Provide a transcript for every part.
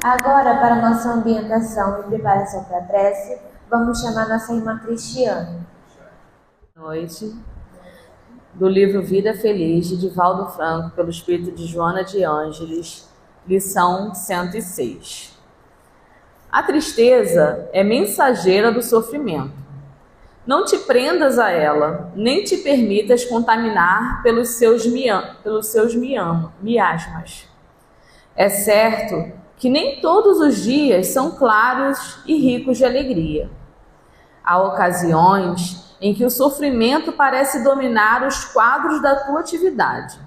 Agora, para nossa ambientação e preparação para a prece, vamos chamar nossa irmã Cristiane. Noite, do livro Vida Feliz, de Divaldo Franco, pelo Espírito de Joana de Ângeles, lição 106. A tristeza é mensageira do sofrimento. Não te prendas a ela, nem te permitas contaminar pelos seus miasmas. É certo que nem todos os dias são claros e ricos de alegria. Há ocasiões em que o sofrimento parece dominar os quadros da tua atividade.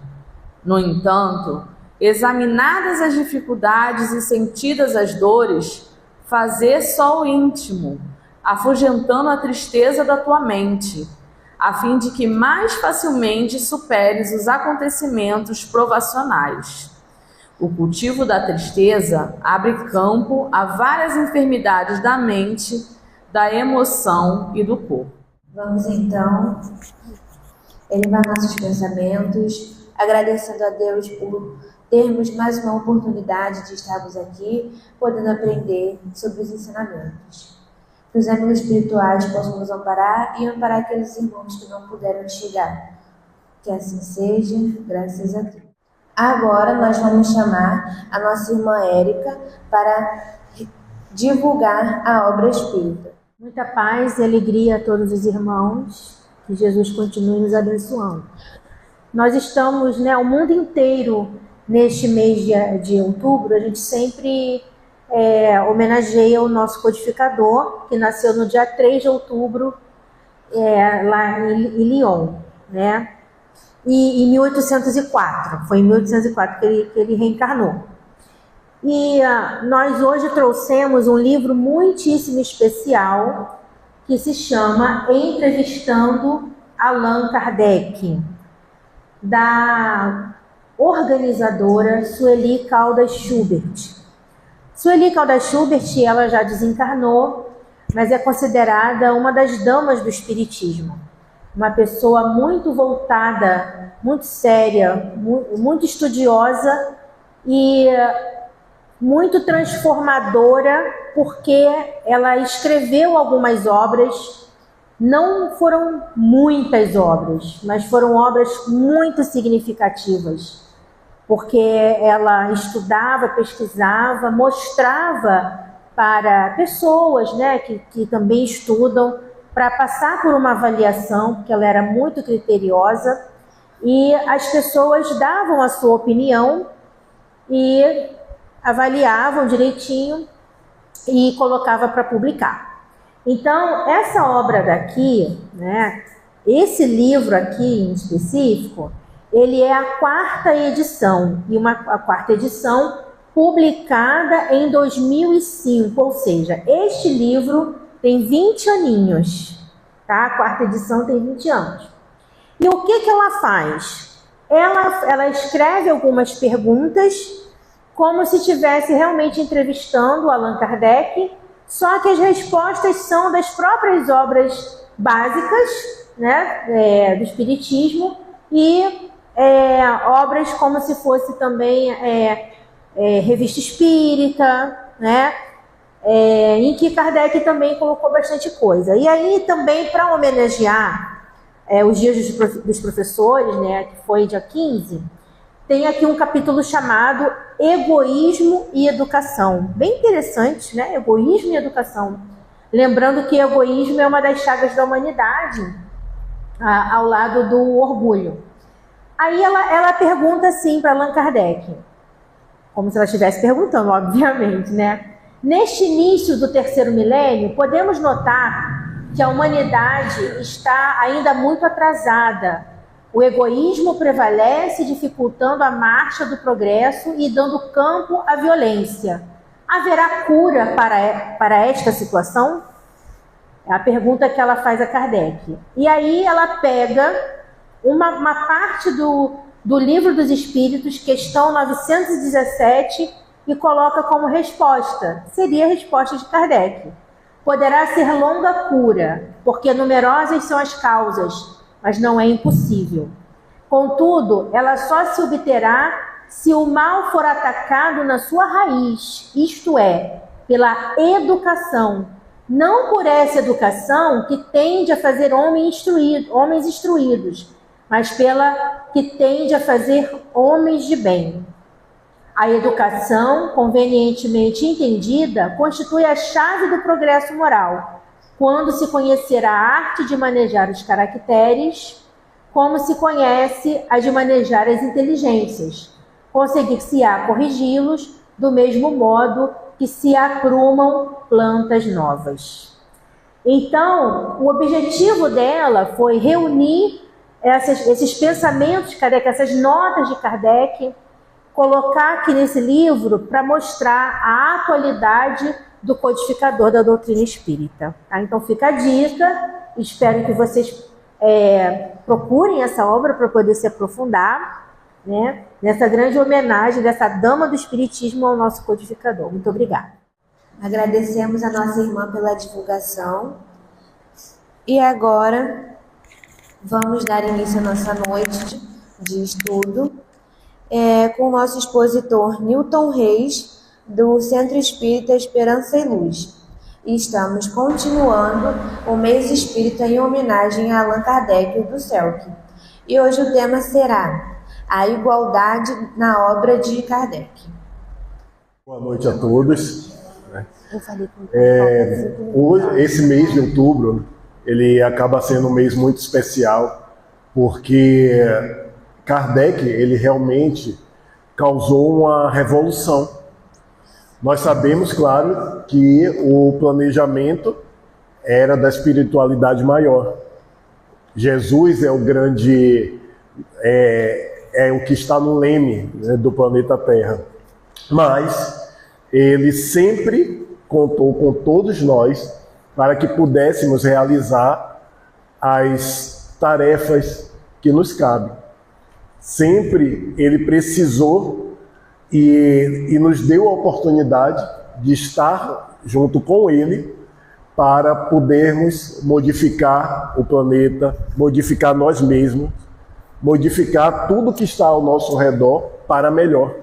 No entanto, examinadas as dificuldades e sentidas as dores, fazer só o íntimo, afugentando a tristeza da tua mente, a fim de que mais facilmente superes os acontecimentos provacionais. O cultivo da tristeza abre campo a várias enfermidades da mente, da emoção e do corpo. Vamos então elevar nossos pensamentos, agradecendo a Deus por termos mais uma oportunidade de estarmos aqui, podendo aprender sobre os ensinamentos. Que os amigos espirituais possam nos amparar e amparar aqueles irmãos que não puderam chegar. Que assim seja, graças a Deus. Agora nós vamos chamar a nossa irmã Érica para divulgar a obra espírita. Muita paz e alegria a todos os irmãos, que Jesus continue nos abençoando. Nós estamos, o mundo inteiro, neste mês de outubro, a gente sempre homenageia o nosso codificador, que nasceu no dia 3 de outubro, lá em Lyon, né? E em 1804, foi em 1804 que ele reencarnou. E nós hoje trouxemos um livro muitíssimo especial, que se chama Entrevistando Allan Kardec, da organizadora Sueli Caldas Schubert. Sueli Caldas Schubert, ela já desencarnou, mas é considerada uma das damas do espiritismo. Uma pessoa muito voltada, muito séria, muito estudiosa e muito transformadora, porque ela escreveu algumas obras. Não foram muitas obras, mas foram obras muito significativas, porque ela estudava, pesquisava, mostrava para pessoas, que também estudam, para passar por uma avaliação, porque ela era muito criteriosa, e as pessoas davam a sua opinião e avaliavam direitinho e colocava para publicar. Então, essa obra daqui, esse livro aqui em específico, ele é a 4ª edição, e a 4ª edição publicada em 2005, ou seja, este livro tem 20 aninhos, tá? A 4ª edição tem 20 anos. E o que ela faz? Ela escreve algumas perguntas, como se estivesse realmente entrevistando Allan Kardec, só que as respostas são das próprias obras básicas, do Espiritismo, e obras como se fosse também Revista Espírita, em que Kardec também colocou bastante coisa. E aí também, para homenagear os dias dos professores, que foi dia 15, tem aqui um capítulo chamado Egoísmo e Educação. Bem interessante, Egoísmo e Educação. Lembrando que egoísmo é uma das chagas da humanidade, ao lado do orgulho. Aí ela pergunta assim para Allan Kardec, como se ela estivesse perguntando, obviamente, Neste início do 3º milênio, podemos notar que a humanidade está ainda muito atrasada. O egoísmo prevalece, dificultando a marcha do progresso e dando campo à violência. Haverá cura para esta situação? É a pergunta que ela faz a Kardec. E aí ela pega uma parte do Livro dos Espíritos, questão 917, e coloca como resposta. Seria a resposta de Kardec. Poderá ser longa cura, porque numerosas são as causas, mas não é impossível. Contudo, ela só se obterá se o mal for atacado na sua raiz, isto é, pela educação, não por essa educação que tende a fazer homens instruídos, mas pela que tende a fazer homens de bem. A educação, convenientemente entendida, constitui a chave do progresso moral, quando se conhecer a arte de manejar os caracteres, como se conhece a de manejar as inteligências. Conseguir-se-á corrigi-los do mesmo modo que se aprumam plantas novas. Então, o objetivo dela foi reunir esses pensamentos de Kardec, essas notas de Kardec, colocar aqui nesse livro para mostrar a atualidade do codificador da doutrina espírita. Tá? Então fica a dica, espero que vocês procurem essa obra para poder se aprofundar, né, nessa grande homenagem dessa dama do espiritismo ao nosso codificador. Muito obrigada. Agradecemos a nossa irmã pela divulgação. E agora vamos dar início à nossa noite de estudo com o nosso expositor Newton Reis, do Centro Espírita Esperança e Luz. E estamos continuando o mês espírita em homenagem a Allan Kardec do CELC. E hoje o tema será a igualdade na obra de Kardec. Boa noite a todos. Esse mês de outubro, ele acaba sendo um mês muito especial, porque Kardec, ele realmente causou uma revolução. Nós sabemos, claro, que o planejamento era da espiritualidade maior. Jesus é o grande, é o que está no leme, né, do planeta Terra. Mas ele sempre contou com todos nós para que pudéssemos realizar as tarefas que nos cabem. Sempre ele precisou e nos deu a oportunidade de estar junto com ele para podermos modificar o planeta, modificar nós mesmos, modificar tudo que está ao nosso redor para melhor.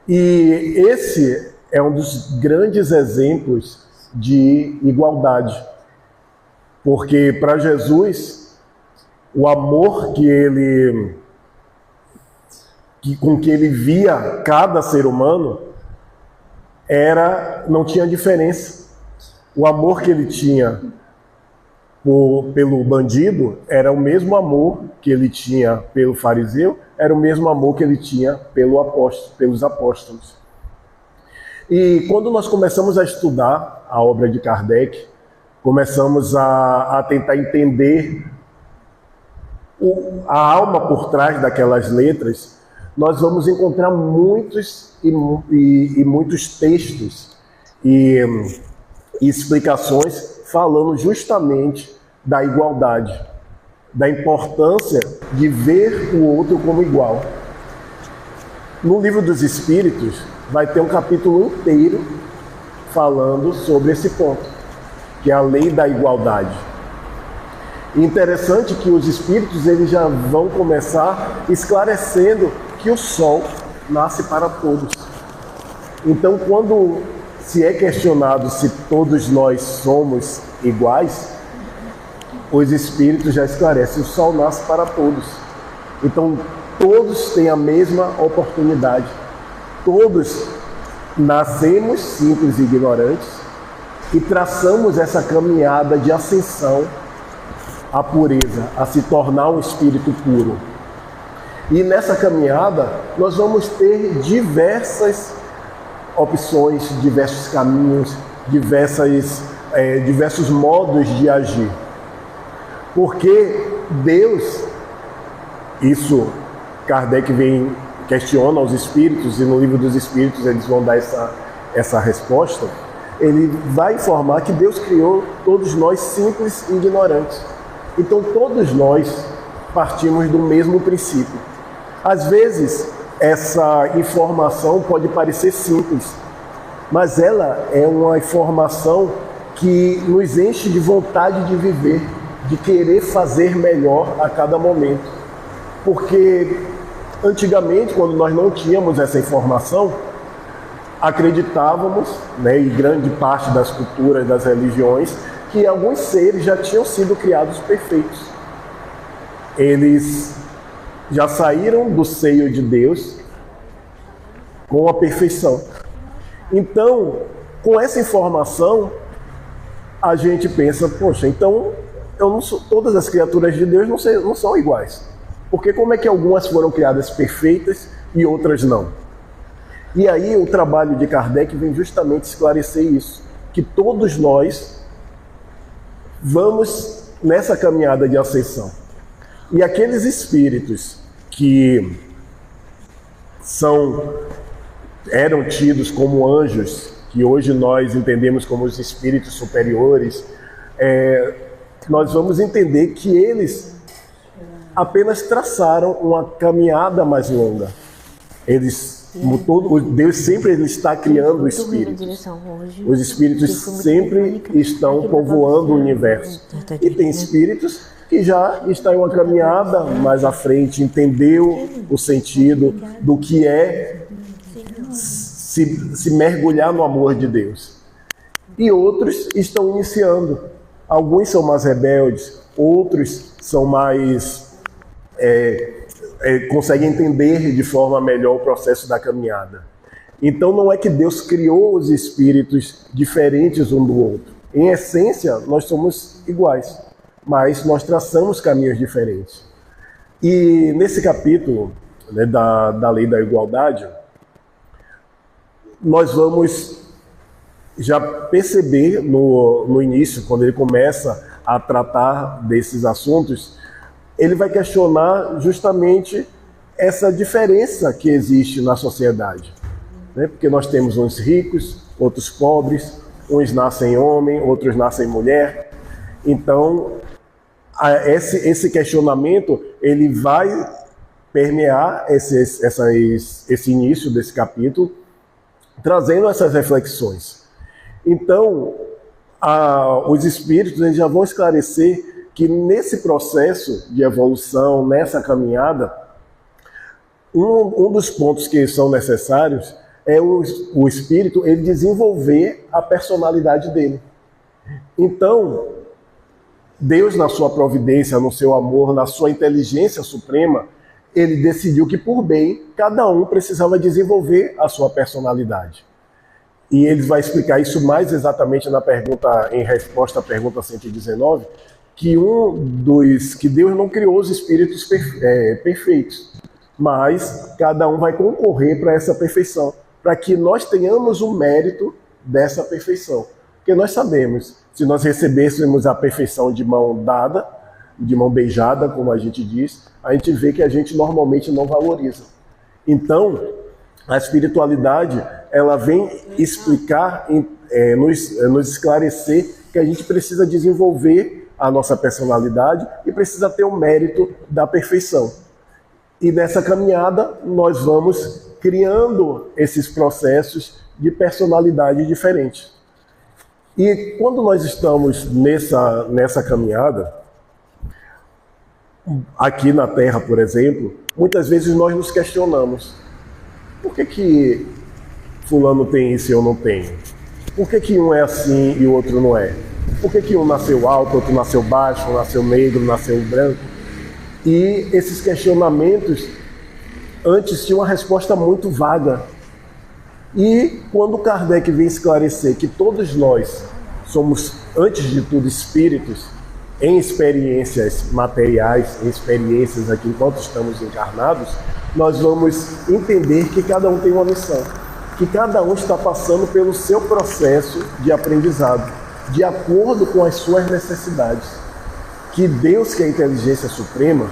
E esse é um dos grandes exemplos de igualdade, porque para Jesus, o amor com que ele via cada ser humano não tinha diferença. O amor que ele tinha pelo bandido era o mesmo amor que ele tinha pelo fariseu, era o mesmo amor que ele tinha pelos apóstolos. E quando nós começamos a estudar a obra de Kardec, começamos a tentar entender a alma por trás daquelas letras, nós vamos encontrar muitos textos e explicações falando justamente da igualdade, da importância de ver o outro como igual. No Livro dos Espíritos vai ter um capítulo inteiro falando sobre esse ponto, que é a lei da igualdade. Interessante que os espíritos eles já vão começar esclarecendo que o sol nasce para todos. Então, quando se é questionado se todos nós somos iguais, os espíritos já esclarecem: o sol nasce para todos. Então, todos têm a mesma oportunidade. Todos nascemos simples e ignorantes e traçamos essa caminhada de ascensão à pureza, a se tornar um espírito puro. E nessa caminhada, nós vamos ter diversas opções, diversos caminhos, diversos modos de agir. Porque Deus, isso Kardec questiona os espíritos, e no Livro dos Espíritos eles vão dar essa resposta. Ele vai informar que Deus criou todos nós simples e ignorantes. Então todos nós partimos do mesmo princípio. Às vezes, essa informação pode parecer simples, mas ela é uma informação que nos enche de vontade de viver, de querer fazer melhor a cada momento. Porque Antigamente, quando nós não tínhamos essa informação, acreditávamos, né, e grande parte das culturas, das religiões, que alguns seres já tinham sido criados perfeitos. Eles já saíram do seio de Deus com a perfeição. Então, com essa informação, a gente pensa, poxa, então eu não sou, todas as criaturas de Deus não são iguais. Porque como é que algumas foram criadas perfeitas e outras não? E aí o trabalho de Kardec vem justamente esclarecer isso, que todos nós vamos nessa caminhada de ascensão. E aqueles espíritos que eram tidos como anjos, que hoje nós entendemos como os espíritos superiores, nós vamos entender que eles apenas traçaram uma caminhada mais longa. Deus sempre está criando espíritos. Os espíritos sempre estão povoando o universo. E tem espíritos que já estão em uma caminhada mais à frente, entendeu o sentido do que é se mergulhar no amor de Deus. E outros estão iniciando. Alguns são mais rebeldes, outros são mais... conseguem entender de forma melhor o processo da caminhada. Então não é que Deus criou os espíritos diferentes um do outro. Em essência, nós somos iguais, mas nós traçamos caminhos diferentes. E nesse capítulo, né, da Lei da Igualdade, nós vamos já perceber no início, quando ele começa a tratar desses assuntos, ele vai questionar justamente essa diferença que existe na sociedade, né? Porque nós temos uns ricos, outros pobres, uns nascem homem, outros nascem mulher. Então, esse questionamento ele vai permear esse início desse capítulo, trazendo essas reflexões. Então, os espíritos eles já vão esclarecer que nesse processo de evolução, nessa caminhada, um dos pontos que são necessários é o espírito ele desenvolver a personalidade dele. Então, Deus, na sua providência, no seu amor, na sua inteligência suprema, ele decidiu que, por bem, cada um precisava desenvolver a sua personalidade. E ele vai explicar isso mais exatamente na pergunta, em resposta à pergunta 119, que Deus não criou os espíritos perfeitos, mas cada um vai concorrer para essa perfeição, para que nós tenhamos o mérito dessa perfeição. Porque nós sabemos, se nós recebêssemos a perfeição de mão dada, de mão beijada, como a gente diz, a gente vê que a gente normalmente não valoriza. Então, a espiritualidade, ela vem explicar, nos esclarecer que a gente precisa desenvolver a nossa personalidade e precisa ter o mérito da perfeição. E nessa caminhada nós vamos criando esses processos de personalidade diferente. E quando nós estamos nessa caminhada, aqui na Terra, por exemplo, muitas vezes nós nos questionamos: por que fulano tem isso e eu não tenho? Por que um é assim e o outro não é? Por que um nasceu alto, outro nasceu baixo, um nasceu negro, nasceu branco? E esses questionamentos antes tinham uma resposta muito vaga. E quando Kardec vem esclarecer que todos nós somos, antes de tudo, espíritos em experiências materiais, em experiências aqui enquanto estamos encarnados, nós vamos entender que cada um tem uma missão, que cada um está passando pelo seu processo de aprendizado, de acordo com as suas necessidades. Que Deus, que é a inteligência suprema,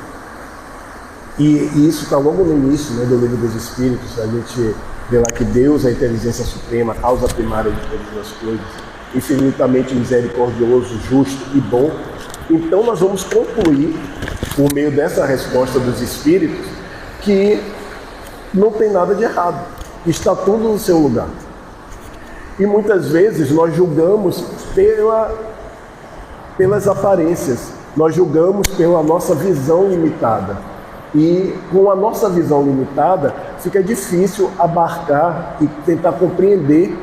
e isso está logo no início, né, do Livro dos Espíritos, a gente vê lá que Deus é a inteligência suprema, a causa primária de todas as coisas, infinitamente misericordioso, justo e bom. Então nós vamos concluir, por meio dessa resposta dos Espíritos, que não tem nada de errado, está tudo no seu lugar. E muitas vezes nós julgamos pelas aparências, nós julgamos pela nossa visão limitada. E com a nossa visão limitada, fica difícil abarcar e tentar compreender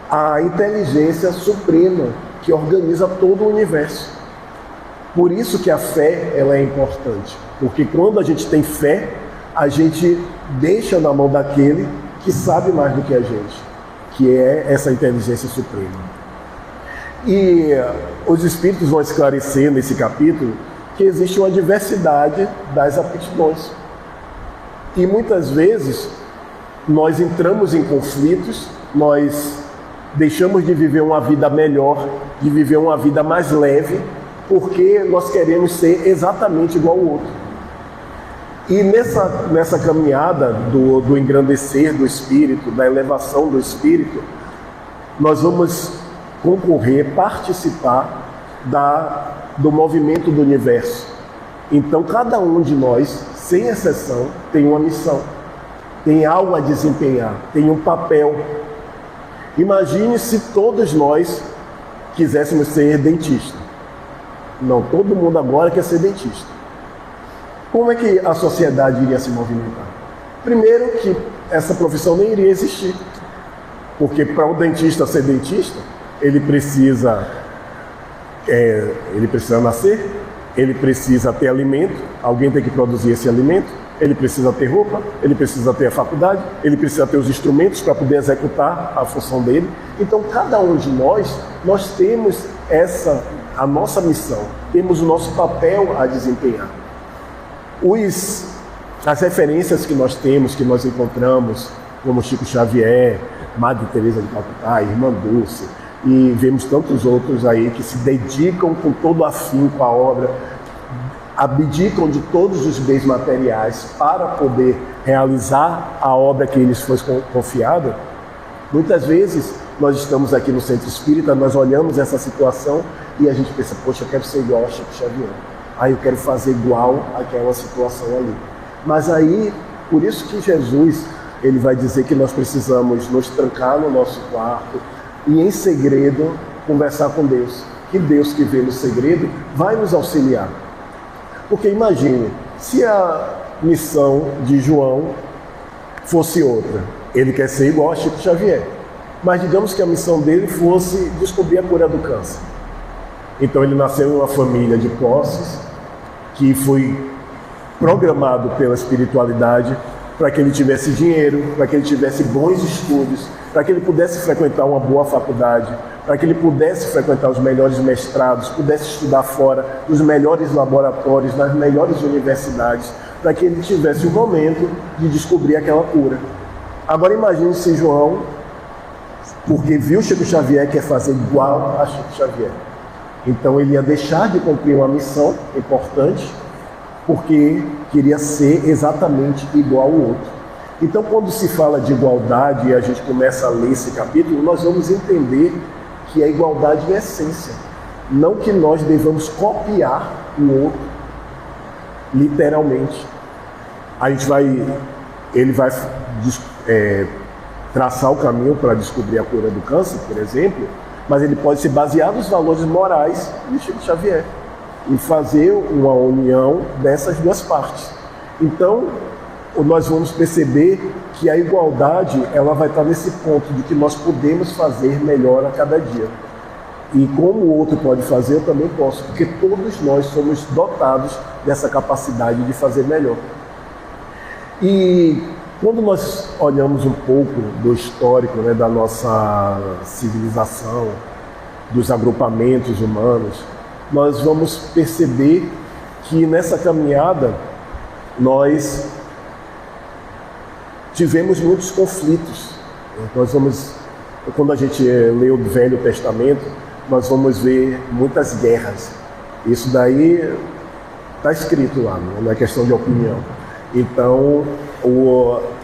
a inteligência suprema que organiza todo o universo. Por isso que a fé ela é importante, porque quando a gente tem fé, a gente deixa na mão daquele que sabe mais do que a gente, que é essa inteligência suprema. E os Espíritos vão esclarecer nesse capítulo que existe uma diversidade das aptidões. E muitas vezes nós entramos em conflitos, nós deixamos de viver uma vida melhor, de viver uma vida mais leve, porque nós queremos ser exatamente igual ao outro. E nessa caminhada do engrandecer do espírito, da elevação do espírito, nós vamos concorrer, participar do movimento do universo. Então cada um de nós, sem exceção, tem uma missão, tem algo a desempenhar, tem um papel. Imagine se todos nós quiséssemos ser dentista. Não, todo mundo agora quer ser dentista. Como é que a sociedade iria se movimentar? Primeiro que essa profissão nem iria existir. Porque para o dentista ser dentista, ele precisa nascer, ele precisa ter alimento, alguém tem que produzir esse alimento, ele precisa ter roupa, ele precisa ter a faculdade, ele precisa ter os instrumentos para poder executar a função dele. Então cada um de nós temos a nossa missão, temos o nosso papel a desempenhar. As referências que nós temos, que nós encontramos, como Chico Xavier, Madre Teresa de Calcutá, Irmã Dulce, e vemos tantos outros aí que se dedicam com todo afinco à obra, abdicam de todos os bens materiais para poder realizar a obra que lhes foi confiada. Muitas vezes nós estamos aqui no Centro Espírita, nós olhamos essa situação e a gente pensa, poxa, eu quero ser igual a Chico Xavier. Eu quero fazer igual àquela situação ali. Mas aí, por isso que Jesus, ele vai dizer que nós precisamos nos trancar no nosso quarto e em segredo conversar com Deus. Que Deus que vê no segredo vai nos auxiliar. Porque imagine, se a missão de João fosse outra, ele quer ser igual a Chico Xavier, mas digamos que a missão dele fosse descobrir a cura do câncer. Então ele nasceu em uma família de posses, que foi programado pela espiritualidade para que ele tivesse dinheiro, para que ele tivesse bons estudos, para que ele pudesse frequentar uma boa faculdade, para que ele pudesse frequentar os melhores mestrados, pudesse estudar fora, nos melhores laboratórios, nas melhores universidades, para que ele tivesse o momento de descobrir aquela cura. Agora imagine se João, porque viu Chico Xavier, quer fazer igual a Chico Xavier. Então ele ia deixar de cumprir uma missão importante, porque queria ser exatamente igual ao outro. Então quando se fala de igualdade e a gente começa a ler esse capítulo, nós vamos entender que é igualdade em essência. Não que nós devamos copiar o outro, literalmente. Ele vai traçar o caminho para descobrir a cura do câncer, por exemplo, mas ele pode se basear nos valores morais de Chico Xavier e fazer uma união dessas duas partes. Então, nós vamos perceber que a igualdade ela vai estar nesse ponto de que nós podemos fazer melhor a cada dia. E como o outro pode fazer, eu também posso, porque todos nós somos dotados dessa capacidade de fazer melhor. E quando nós olhamos um pouco do histórico, né, da nossa civilização, dos agrupamentos humanos, nós vamos perceber que nessa caminhada nós tivemos muitos conflitos. Quando a gente lê o Velho Testamento, nós vamos ver muitas guerras. Isso daí está escrito lá, não é questão de opinião. Então,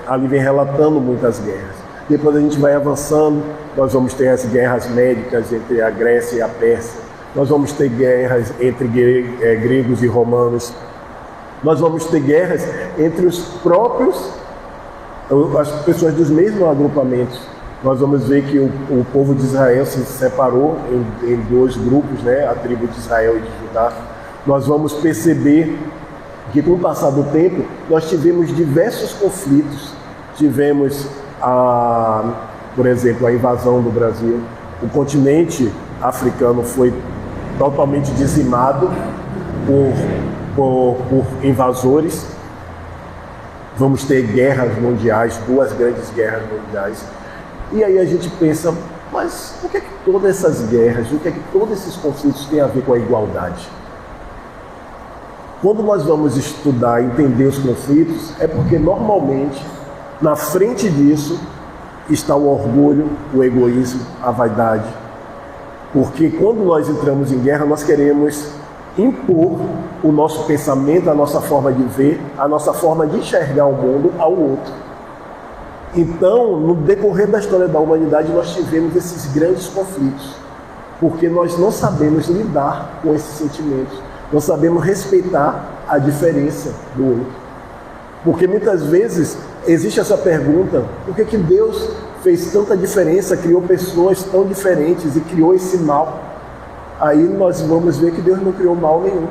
ali vem relatando muitas guerras. Depois a gente vai avançando, nós vamos ter as guerras médicas entre a Grécia e a Pérsia. Nós vamos ter guerras entre gregos e romanos. Nós vamos ter guerras entre os próprios, as pessoas dos mesmos agrupamentos. Nós vamos ver que o povo de Israel se separou em dois grupos, né? A tribo de Israel e de Judá. Nós vamos perceber que com o passar do tempo nós tivemos diversos conflitos. Tivemos, por exemplo, a invasão do Brasil. O continente africano foi totalmente dizimado por invasores. Vamos ter guerras mundiais, 2 grandes guerras mundiais. E aí a gente pensa, mas o que é que todas essas guerras, o que é que todos esses conflitos têm a ver com a igualdade? Quando nós vamos estudar e entender os conflitos, é porque normalmente, na frente disso, está o orgulho, o egoísmo, a vaidade. Porque quando nós entramos em guerra, nós queremos impor o nosso pensamento, a nossa forma de ver, a nossa forma de enxergar o mundo ao outro. Então, no decorrer da história da humanidade, nós tivemos esses grandes conflitos, porque nós não sabemos lidar com esses sentimentos, não sabemos respeitar a diferença do outro. Porque muitas vezes existe essa pergunta, por que Deus fez tanta diferença, criou pessoas tão diferentes e criou esse mal? Aí nós vamos ver que Deus não criou mal nenhum.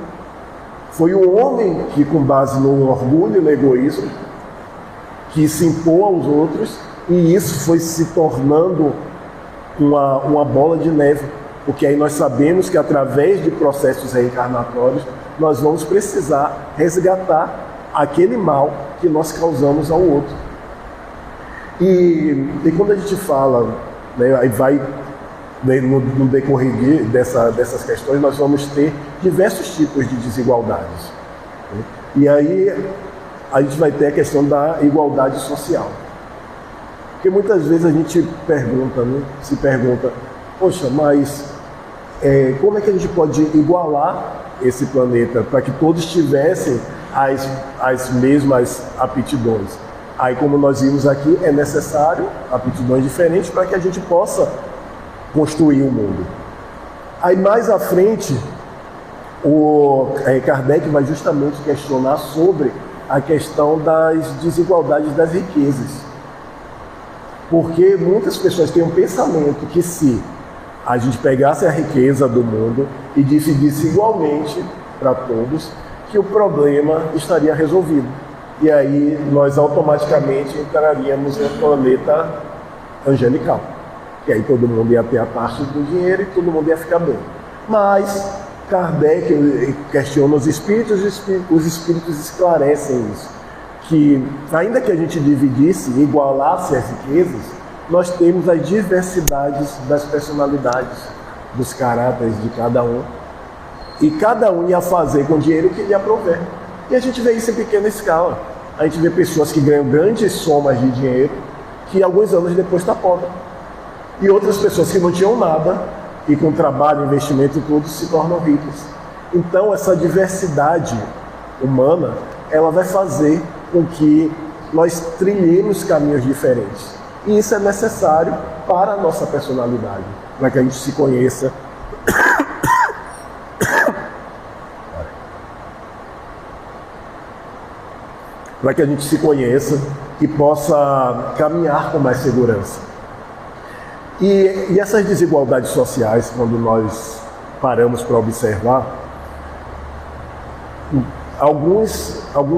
Foi o homem que, com base no orgulho e no egoísmo, que se impôs aos outros, e isso foi se tornando uma bola de neve, porque aí nós sabemos que através de processos reencarnatórios nós vamos precisar resgatar aquele mal que nós causamos ao outro. E quando a gente fala, né, aí vai, né, no decorrer dessas questões, nós vamos ter diversos tipos de desigualdades, né? E aí a gente vai ter a questão da igualdade social. Porque muitas vezes a gente pergunta, né, se pergunta, poxa, mas como é que a gente pode igualar esse planeta para que todos tivessem as mesmas aptidões? Aí, como nós vimos aqui, é necessário aptidões diferentes para que a gente possa construir o mundo. Aí, mais à frente, Kardec vai justamente questionar sobre a questão das desigualdades das riquezas. Porque muitas pessoas têm um pensamento que se a gente pegasse a riqueza do mundo e dividisse igualmente para todos, que o problema estaria resolvido. E aí nós automaticamente entraríamos no planeta angelical. E aí todo mundo ia ter a parte do dinheiro e todo mundo ia ficar bem. Mas Kardec questiona os espíritos esclarecem isso. Que ainda que a gente dividisse, igualasse as riquezas, nós temos as diversidades das personalidades, dos caráteres de cada um. E cada um ia fazer com o dinheiro que lhe aprouver. E a gente vê isso em pequena escala. A gente vê pessoas que ganham grandes somas de dinheiro, que alguns anos depois está pobre. E outras pessoas que não tinham nada, e com trabalho, investimento e tudo, se tornam ricas. Então essa diversidade humana, ela vai fazer com que nós trilhemos caminhos diferentes. E isso é necessário para a nossa personalidade, para que a gente se conheça. Para que a gente se conheça e possa caminhar com mais segurança. E essas desigualdades sociais, quando nós paramos para observar,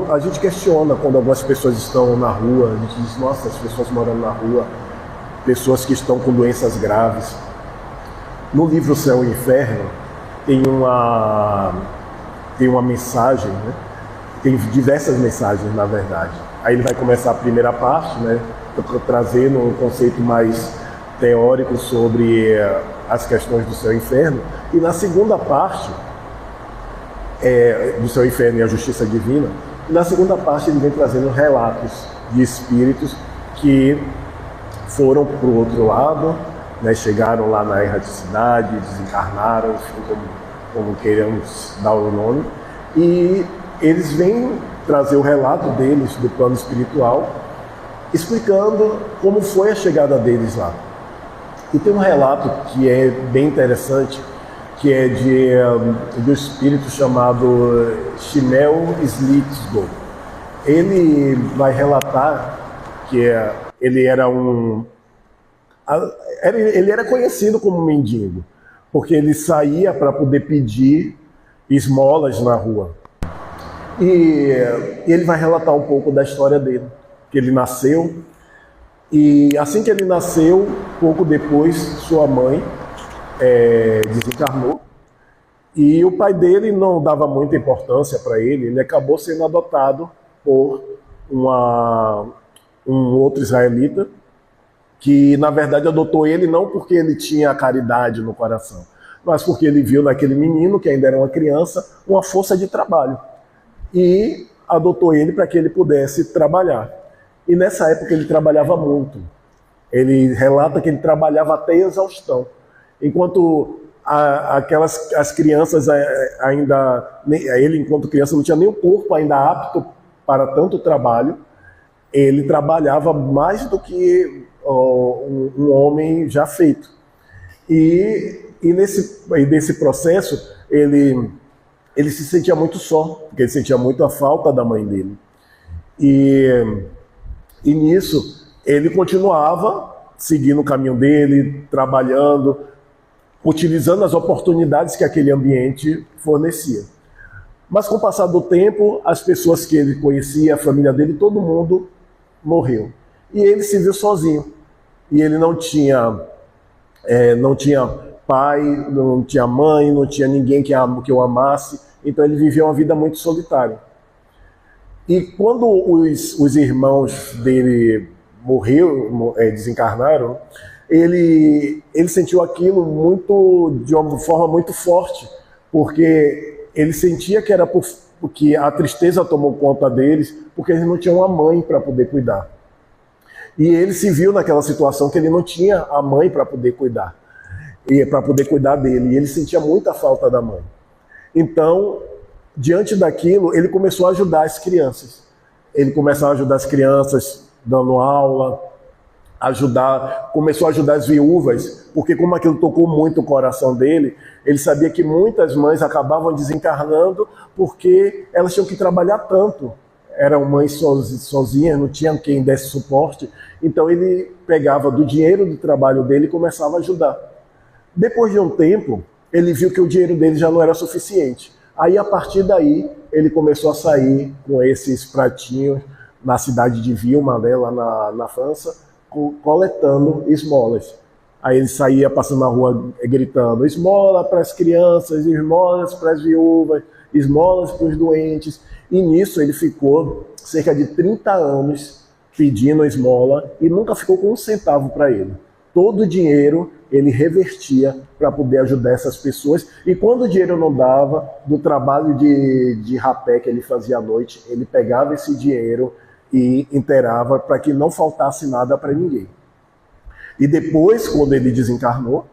a gente questiona quando algumas pessoas estão na rua, a gente diz, nossa, as pessoas morando na rua, pessoas que estão com doenças graves. No livro Céu e Inferno tem uma mensagem, né? Tem diversas mensagens, na verdade. Aí ele vai começar a primeira parte, né, trazendo um conceito mais teórico sobre as questões do céu e inferno. E na segunda parte, do céu e inferno e a justiça divina, na segunda parte ele vem trazendo relatos de espíritos que foram para o outro lado, né, chegaram lá na erraticidade, desencarnaram, enfim, como queiramos dar o nome, e eles vêm trazer o relato deles do plano espiritual, explicando como foi a chegada deles lá. E tem um relato que é bem interessante, que é do espírito chamado Chinel Slitsgo. Ele vai relatar que ele era conhecido como mendigo, porque ele saía para poder pedir esmolas na rua. E ele vai relatar um pouco da história dele, que ele nasceu, e assim que ele nasceu, pouco depois, sua mãe desencarnou, e o pai dele não dava muita importância para ele, ele acabou sendo adotado por um outro israelita, que na verdade adotou ele não porque ele tinha caridade no coração, mas porque ele viu naquele menino, que ainda era uma criança, uma força de trabalho. E adotou ele para que ele pudesse trabalhar. E nessa época ele trabalhava muito. Ele relata que ele trabalhava até exaustão. Enquanto as crianças ainda... Ele, enquanto criança, não tinha nem o corpo ainda apto para tanto trabalho. Ele trabalhava mais do que um homem já feito. E nesse processo, ele se sentia muito só, porque ele sentia muito a falta da mãe dele. E nisso, ele continuava seguindo o caminho dele, trabalhando, utilizando as oportunidades que aquele ambiente fornecia. Mas com o passar do tempo, as pessoas que ele conhecia, a família dele, todo mundo morreu. E ele se viu sozinho. E ele não tinha pai, não tinha mãe, não tinha ninguém que o amasse, então ele vivia uma vida muito solitária. E quando os irmãos dele desencarnaram, ele sentiu aquilo de uma forma muito forte, porque ele sentia que era porque a tristeza tomou conta deles, porque eles não tinham uma mãe para poder cuidar. E ele se viu naquela situação que ele não tinha a mãe para poder cuidar. E para poder cuidar dele, e ele sentia muita falta da mãe. Então, diante daquilo, ele começou a ajudar as crianças. Ele começou a ajudar as crianças dando aula, começou a ajudar as viúvas, porque como aquilo tocou muito o coração dele, ele sabia que muitas mães acabavam desencarnando porque elas tinham que trabalhar tanto. Eram mães sozinhas, não tinham quem desse suporte, então ele pegava do dinheiro do trabalho dele e começava a ajudar. Depois de um tempo, ele viu que o dinheiro dele já não era suficiente. Aí, a partir daí, ele começou a sair com esses pratinhos na cidade de Vilma, né, lá na França, coletando esmolas. Aí ele saía passando na rua gritando: esmola para as crianças, esmolas para as viúvas, esmolas para os doentes. E nisso ele ficou cerca de 30 anos pedindo esmola e nunca ficou com um centavo para ele. Todo o dinheiro ele revertia para poder ajudar essas pessoas. E quando o dinheiro não dava, do trabalho de rapé que ele fazia à noite, ele pegava esse dinheiro e inteirava para que não faltasse nada para ninguém. E depois, quando ele desencarnou,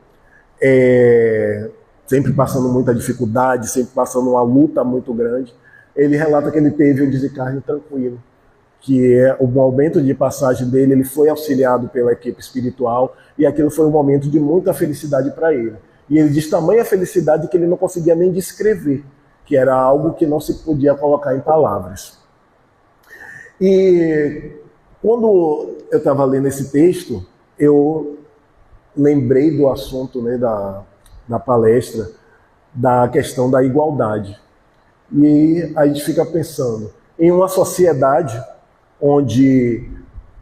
sempre passando muita dificuldade, sempre passando uma luta muito grande, ele relata que ele teve um desencarne tranquilo, que é o momento de passagem dele, ele foi auxiliado pela equipe espiritual, e aquilo foi um momento de muita felicidade para ele. E ele diz tamanha felicidade que ele não conseguia nem descrever, que era algo que não se podia colocar em palavras. E quando eu estava lendo esse texto, eu lembrei do assunto, né, da palestra, da questão da igualdade. E a gente fica pensando, em uma sociedade onde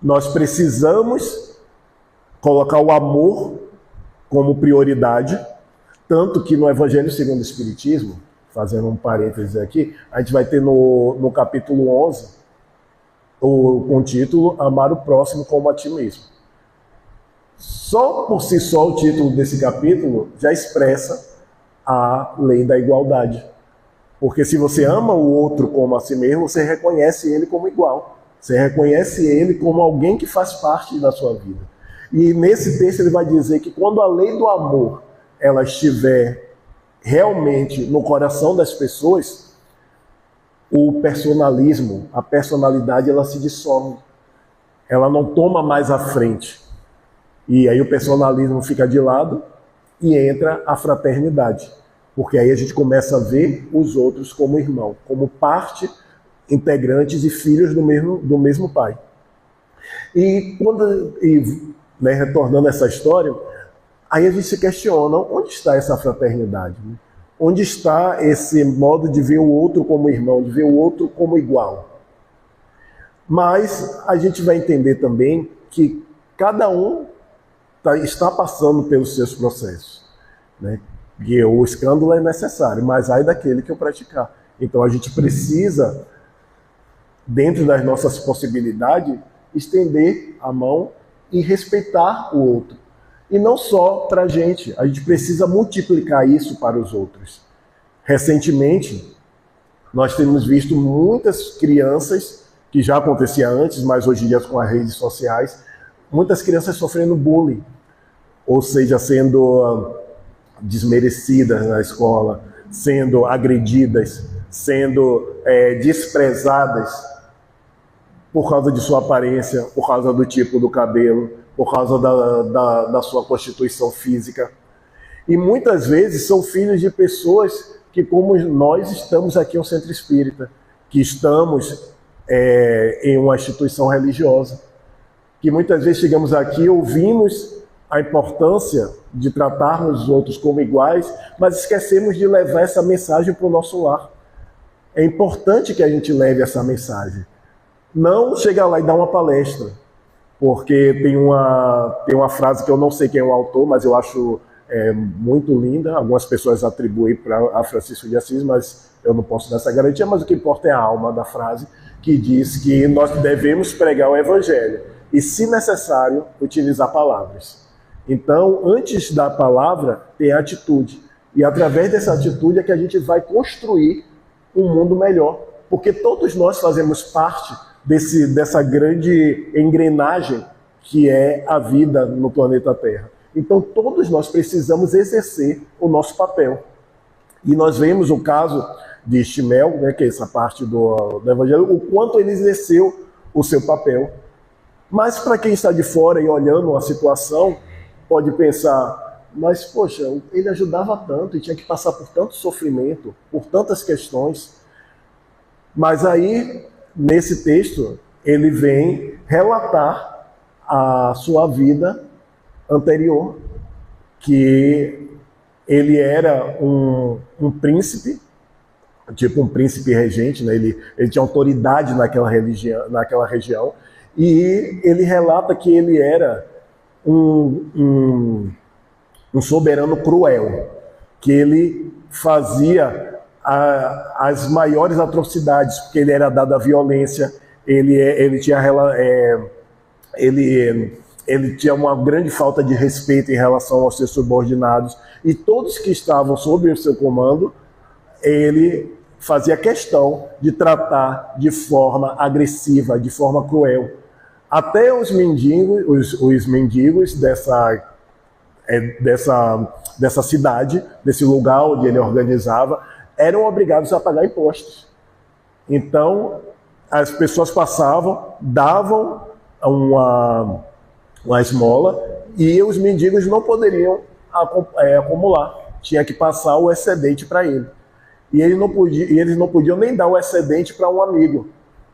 nós precisamos colocar o amor como prioridade, tanto que no Evangelho segundo o Espiritismo, fazendo um parênteses aqui, a gente vai ter no capítulo 11, com o título Amar o Próximo como a Ti Mesmo. Só por si só o título desse capítulo já expressa a lei da igualdade. Porque se você ama o outro como a si mesmo, você reconhece ele como igual. Você reconhece ele como alguém que faz parte da sua vida. E nesse texto ele vai dizer que quando a lei do amor ela estiver realmente no coração das pessoas, o personalismo, a personalidade, ela se dissolve. Ela não toma mais a frente. E aí o personalismo fica de lado e entra a fraternidade. Porque aí a gente começa a ver os outros como irmão, como parte, integrantes e filhos do mesmo pai. E retornando a essa história, aí a gente se questiona, onde está essa fraternidade? Né? Onde está esse modo de ver o outro como irmão, de ver o outro como igual? Mas a gente vai entender também que cada um está passando pelos seus processos, né? E o escândalo é necessário, mas ai daquele que o praticar. Então a gente precisa, dentro das nossas possibilidades, estender a mão e respeitar o outro. E não só para a gente precisa multiplicar isso para os outros. Recentemente, nós temos visto muitas crianças, que já acontecia antes, mas hoje em dia com as redes sociais, muitas crianças sofrendo bullying, ou seja, sendo desmerecidas na escola, sendo agredidas, sendo desprezadas por causa de sua aparência, por causa do tipo do cabelo, por causa da sua constituição física. E muitas vezes são filhos de pessoas que, como nós, estamos aqui no Centro Espírita, que estamos em uma instituição religiosa, que muitas vezes chegamos aqui, ouvimos a importância de tratarmos os outros como iguais, mas esquecemos de levar essa mensagem para o nosso lar. É importante que a gente leve essa mensagem. Não chegar lá e dar uma palestra, porque tem uma frase que eu não sei quem é o autor, mas eu acho muito linda. Algumas pessoas atribuem para Francisco de Assis, mas eu não posso dar essa garantia, mas o que importa é a alma da frase, que diz que nós devemos pregar o Evangelho e, se necessário, utilizar palavras. Então, antes da palavra, tem a atitude. E através dessa atitude é que a gente vai construir um mundo melhor, porque todos nós fazemos parte dessa grande engrenagem que é a vida no planeta Terra. Então todos nós precisamos exercer o nosso papel. E nós vemos o caso de Shmuel, né, que é essa parte do Evangelho, o quanto ele exerceu o seu papel. Mas para quem está de fora e olhando a situação, pode pensar, mas poxa, ele ajudava tanto e tinha que passar por tanto sofrimento, por tantas questões. Mas aí, nesse texto, ele vem relatar a sua vida anterior, que ele era um príncipe, tipo um príncipe regente, né? Ele tinha autoridade naquela região, e ele relata que ele era um soberano cruel, que ele fazia as maiores atrocidades, porque ele era dado à violência, ele tinha uma grande falta de respeito em relação aos seus subordinados, e todos que estavam sob o seu comando, ele fazia questão de tratar de forma agressiva, de forma cruel. Até os mendigos dessa cidade, desse lugar onde ele organizava, eram obrigados a pagar impostos. Então, as pessoas passavam, davam uma esmola, e os mendigos não poderiam acumular. Tinha que passar o excedente para ele. E eles não podiam nem dar o excedente para um amigo,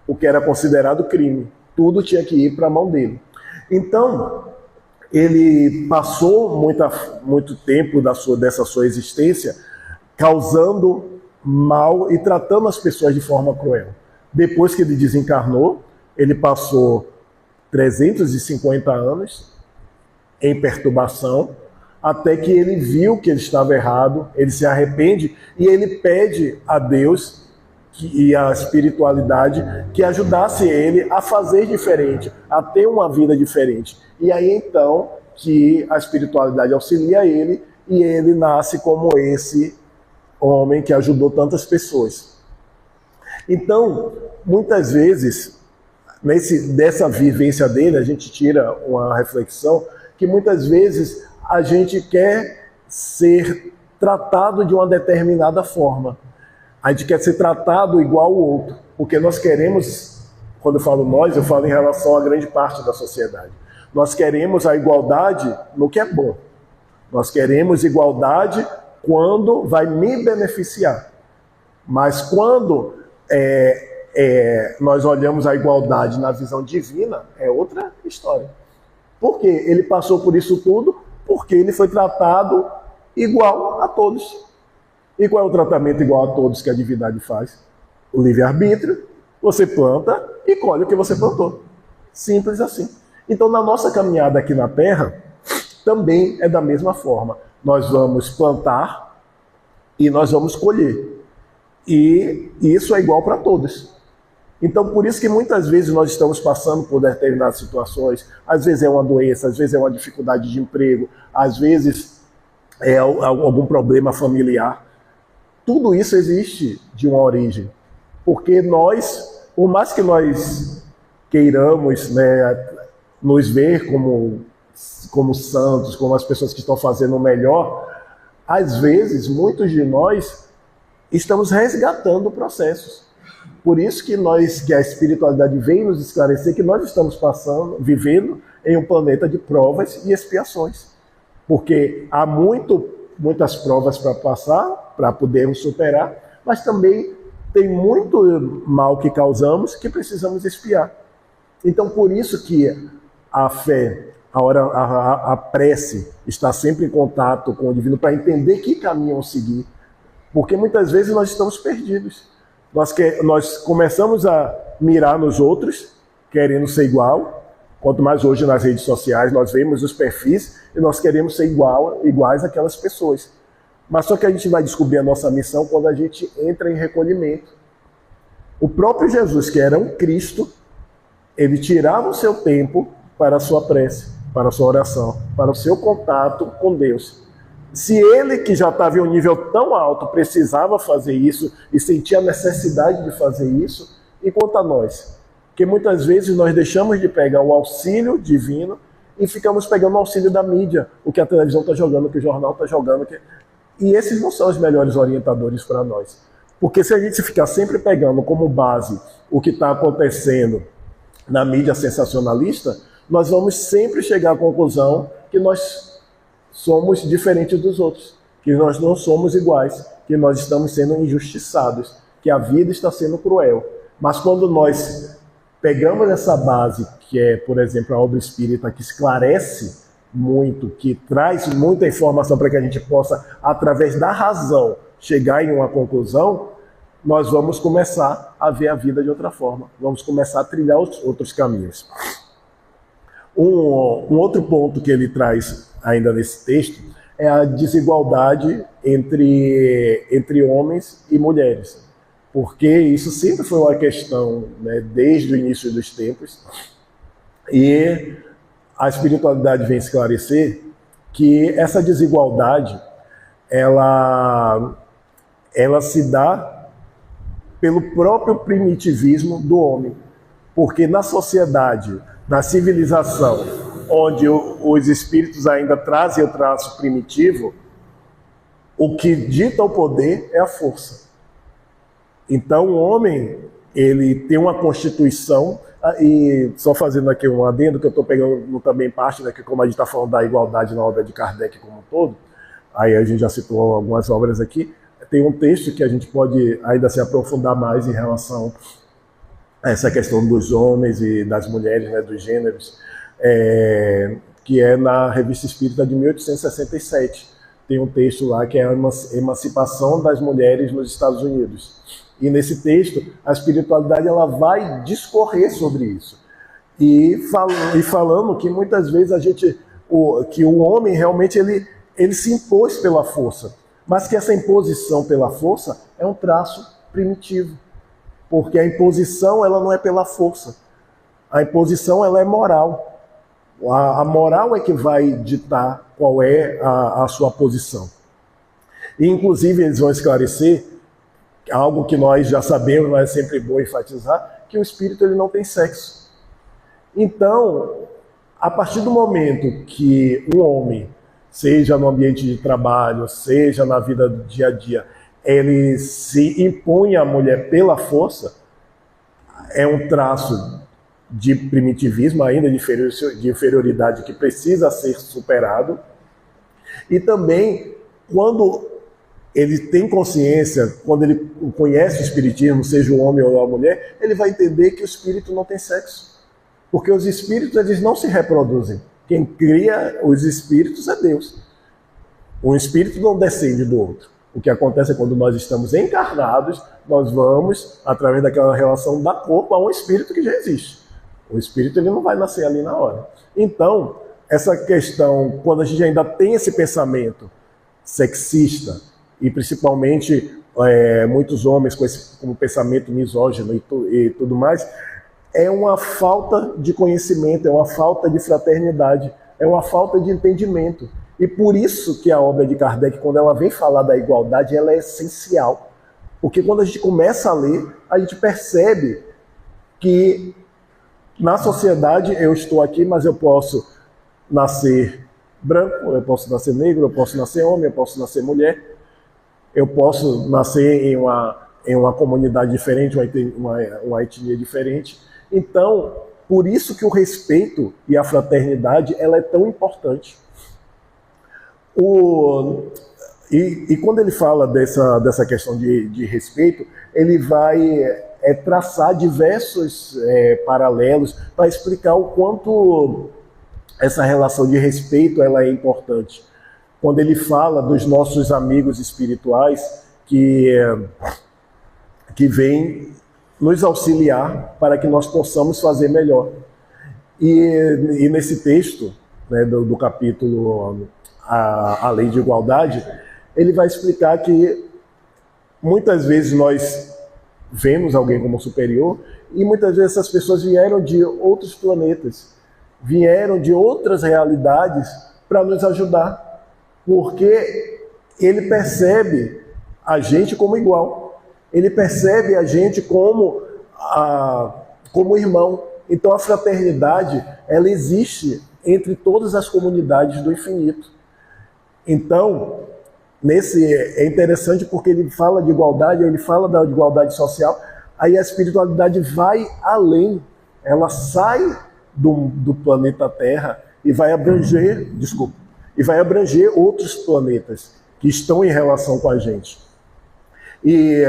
o que era considerado crime. Tudo tinha que ir para a mão dele. Então, ele passou muito tempo dessa sua existência causando mal e tratando as pessoas de forma cruel. Depois que ele desencarnou, ele passou 350 anos em perturbação, até que ele viu que ele estava errado, ele se arrepende e ele pede a Deus e a espiritualidade que ajudasse ele a fazer diferente, a ter uma vida diferente. E aí então que a espiritualidade auxilia ele e ele nasce como esse homem que ajudou tantas pessoas. Então, muitas vezes, dessa vivência dele, a gente tira uma reflexão que muitas vezes a gente quer ser tratado de uma determinada forma. A gente quer ser tratado igual ao outro, porque nós queremos, quando eu falo nós, eu falo em relação à grande parte da sociedade. Nós queremos a igualdade no que é bom. Nós queremos igualdade quando vai me beneficiar. Mas quando nós olhamos a igualdade na visão divina, é outra história. Por quê? Ele passou por isso tudo porque ele foi tratado igual a todos. E qual é o tratamento igual a todos que a divindade faz? O livre-arbítrio, você planta e colhe o que você plantou. Simples assim. Então, na nossa caminhada aqui na Terra, também é da mesma forma. Nós vamos plantar e nós vamos colher. E isso é igual para todos. Então, por isso que muitas vezes nós estamos passando por determinadas situações. Às vezes é uma doença, às vezes é uma dificuldade de emprego, às vezes é algum problema familiar. Tudo isso existe de uma origem. Porque nós, por mais que nós queiramos, né, nos ver como santos, como as pessoas que estão fazendo o melhor, às vezes, muitos de nós estamos resgatando processos. Por isso que a espiritualidade vem nos esclarecer que nós estamos vivendo em um planeta de provas e expiações. Porque há muitas provas para passar, para podermos superar, mas também tem muito mal que causamos que precisamos expiar. Então, por isso que a fé, a prece, está sempre em contato com o divino para entender que caminho seguir. Porque muitas vezes nós estamos perdidos. Nós começamos a mirar nos outros, querendo ser igual. Quanto mais hoje nas redes sociais nós vemos os perfis e nós queremos ser iguais àquelas pessoas. Mas só que a gente vai descobrir a nossa missão quando a gente entra em recolhimento. O próprio Jesus, que era um Cristo, ele tirava o seu tempo para a sua prece, para a sua oração, para o seu contato com Deus. Se ele, que já estava em um nível tão alto, precisava fazer isso e sentia a necessidade de fazer isso, enquanto a nós. Porque muitas vezes nós deixamos de pegar o auxílio divino e ficamos pegando o auxílio da mídia, o que a televisão está jogando, o que o jornal está jogando. E esses não são os melhores orientadores para nós. Porque se a gente ficar sempre pegando como base o que está acontecendo na mídia sensacionalista, nós vamos sempre chegar à conclusão que nós somos diferentes dos outros, que nós não somos iguais, que nós estamos sendo injustiçados, que a vida está sendo cruel. Mas quando nós pegamos essa base, que é, por exemplo, a obra espírita, que esclarece muito, que traz muita informação para que a gente possa, através da razão, chegar em uma conclusão, nós vamos começar a ver a vida de outra forma. Vamos começar a trilhar os outros caminhos. Um outro ponto que ele traz ainda nesse texto é a desigualdade entre homens e mulheres. Porque isso sempre foi uma questão, né, desde o início dos tempos. E a espiritualidade vem esclarecer que essa desigualdade ela se dá pelo próprio primitivismo do homem. Porque na sociedade, na civilização, onde os espíritos ainda trazem o traço primitivo, o que dita o poder é a força. Então o homem, ele tem uma constituição, e só fazendo aqui um adendo, que eu estou pegando também parte, né, que como a gente está falando da igualdade na obra de Kardec como um todo, aí a gente já citou algumas obras aqui, tem um texto que a gente pode ainda se aprofundar mais em relação a essa questão dos homens e das mulheres, né, dos gêneros, que é na Revista Espírita de 1867. Tem um texto lá que é a emancipação das mulheres nos Estados Unidos. E nesse texto, a espiritualidade ela vai discorrer sobre isso. E falando que muitas vezes que o homem realmente ele se impôs pela força. Mas que essa imposição pela força é um traço primitivo. Porque a imposição ela não é pela força. A imposição ela é moral. A moral é que vai ditar qual é a sua posição. E, inclusive, eles vão esclarecer algo que nós já sabemos, mas é sempre bom enfatizar, que o espírito ele não tem sexo. Então, a partir do momento que um homem, seja no ambiente de trabalho, seja na vida do dia a dia, ele se impõe à mulher pela força, é um traço de primitivismo ainda, de inferioridade que precisa ser superado. E também, quando ele tem consciência, quando ele conhece o espiritismo, seja o homem ou a mulher, ele vai entender que o espírito não tem sexo. Porque os espíritos eles não se reproduzem. Quem cria os espíritos é Deus. Um espírito não descende do outro. O que acontece é quando nós estamos encarnados, nós vamos, através daquela relação, dar corpo a um espírito que já existe. O espírito ele não vai nascer ali na hora. Então, essa questão, quando a gente ainda tem esse pensamento sexista, e principalmente muitos homens com esse como pensamento misógino e tudo mais, é uma falta de conhecimento, é uma falta de fraternidade, é uma falta de entendimento. E por isso que a obra de Kardec, quando ela vem falar da igualdade, ela é essencial. Porque quando a gente começa a ler, a gente percebe que na sociedade eu estou aqui, mas eu posso nascer branco, eu posso nascer negro, eu posso nascer homem, eu posso nascer mulher, eu posso nascer em uma comunidade diferente, uma etnia diferente. Então, por isso que o respeito e a fraternidade ela é tão importante. E quando ele fala dessa questão de respeito, ele vai traçar diversos paralelos para explicar o quanto essa relação de respeito ela é importante. Quando ele fala dos nossos amigos espirituais que vêm nos auxiliar para que nós possamos fazer melhor. E nesse texto, né, do capítulo a Lei de Igualdade, ele vai explicar que muitas vezes nós vemos alguém como superior e muitas vezes essas pessoas vieram de outros planetas, vieram de outras realidades para nos ajudar, porque ele percebe a gente como igual, ele percebe a gente como irmão. Então a fraternidade ela existe entre todas as comunidades do infinito. Então, é interessante porque ele fala de igualdade, ele fala da igualdade social, aí a espiritualidade vai além, ela sai do planeta Terra e vai abranger outros planetas que estão em relação com a gente. E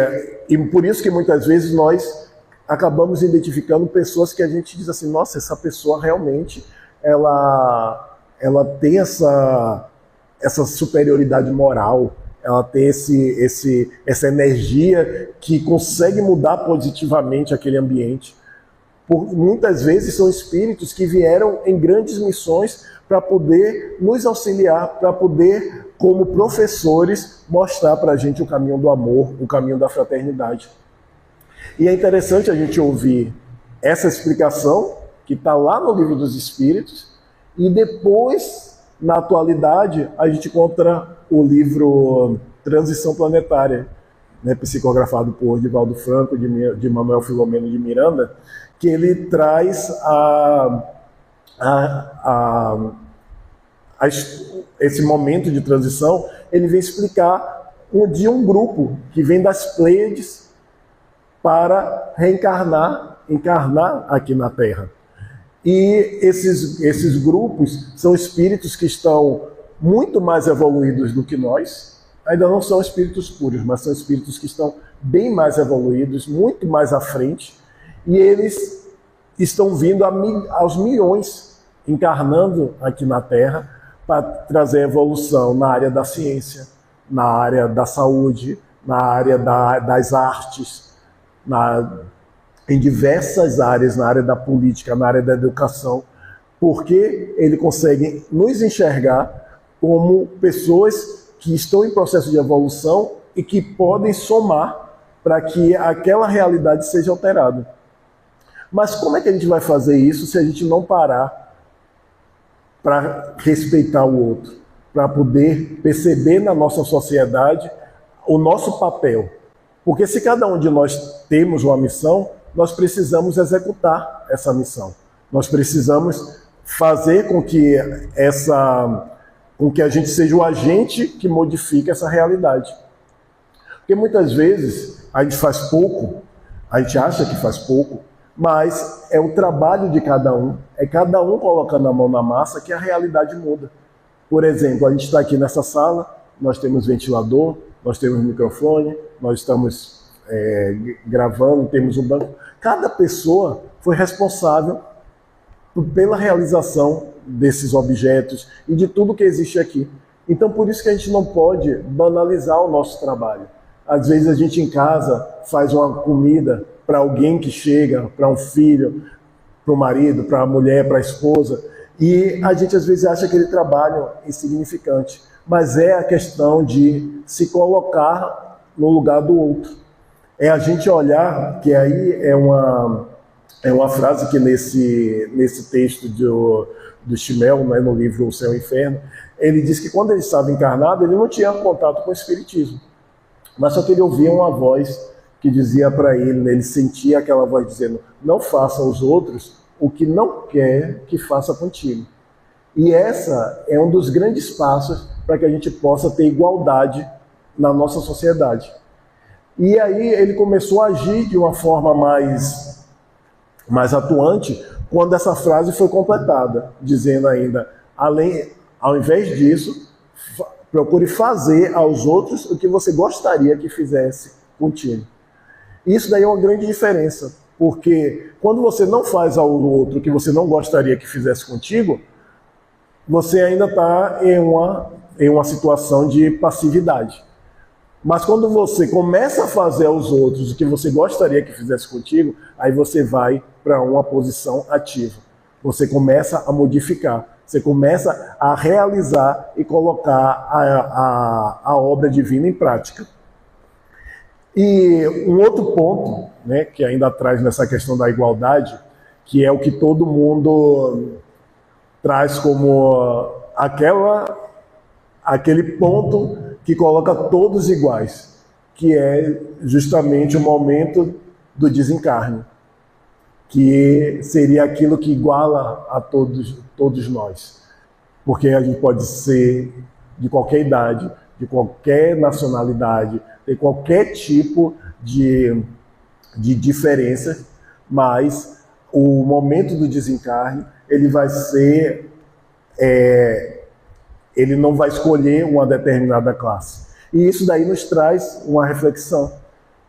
por isso que muitas vezes nós acabamos identificando pessoas que a gente diz assim, nossa, essa pessoa realmente ela tem essa superioridade moral, ela tem essa energia que consegue mudar positivamente aquele ambiente. Muitas vezes são espíritos que vieram em grandes missões para poder nos auxiliar, para poder, como professores, mostrar para a gente o caminho do amor, o caminho da fraternidade. E é interessante a gente ouvir essa explicação, que está lá no Livro dos Espíritos, e depois, na atualidade, a gente encontra o livro Transição Planetária, né, psicografado por Divaldo Franco, de Manuel Filomeno de Miranda, que ele traz esse momento de transição, ele vem explicar de um grupo que vem das Pleiades para encarnar aqui na Terra. E esses grupos são espíritos que estão muito mais evoluídos do que nós, ainda não são espíritos puros, mas são espíritos que estão bem mais evoluídos, muito mais à frente, e eles estão vindo aos milhões, encarnando aqui na Terra, para trazer evolução na área da ciência, na área da saúde, na área das artes, em diversas áreas, na área da política, na área da educação, porque ele consegue nos enxergar como pessoas que estão em processo de evolução e que podem somar para que aquela realidade seja alterada. Mas como é que a gente vai fazer isso se a gente não parar para respeitar o outro, para poder perceber na nossa sociedade o nosso papel? Porque se cada um de nós temos uma missão, nós precisamos executar essa missão. Nós precisamos fazer com que a gente seja o agente que modifique essa realidade. Porque muitas vezes a gente faz pouco, a gente acha que faz pouco, mas é o trabalho de cada um, é cada um colocando a mão na massa que a realidade muda. Por exemplo, a gente está aqui nessa sala, nós temos ventilador, nós temos microfone, nós estamos gravando, temos um banco. Cada pessoa foi responsável pela realização desses objetos e de tudo que existe aqui. Então, por isso que a gente não pode banalizar o nosso trabalho. Às vezes a gente em casa faz uma comida para alguém que chega, para um filho, para o marido, para a mulher, para a esposa, e a gente às vezes acha aquele trabalho insignificante, mas é a questão de se colocar no lugar do outro. É a gente olhar, que aí é uma frase que nesse texto do Chimel, né, no livro O Céu e o Inferno, ele diz que quando ele estava encarnado, ele não tinha contato com o espiritismo, mas só que ele ouvia uma voz que dizia para ele, né, ele sentia aquela voz dizendo: não faça aos outros o que não quer que faça contigo. E essa é um dos grandes passos para que a gente possa ter igualdade na nossa sociedade. E aí ele começou a agir de uma forma mais atuante quando essa frase foi completada, dizendo ainda: ao invés disso, procure fazer aos outros o que você gostaria que fizesse contigo. Isso daí é uma grande diferença, porque quando você não faz ao outro o que você não gostaria que fizesse contigo, você ainda está em uma situação de passividade. Mas quando você começa a fazer aos outros o que você gostaria que fizesse contigo, aí você vai para uma posição ativa. Você começa a modificar, você começa a realizar e colocar a obra divina em prática. E um outro ponto, né, que ainda traz nessa questão da igualdade, que é o que todo mundo traz como aquele ponto que coloca todos iguais, que é justamente o momento do desencarne, que seria aquilo que iguala a todos nós. Porque a gente pode ser de qualquer idade, de qualquer nacionalidade, ter qualquer tipo de diferença, mas o momento do desencarne, ele vai ser... ele não vai escolher uma determinada classe. E isso daí nos traz uma reflexão,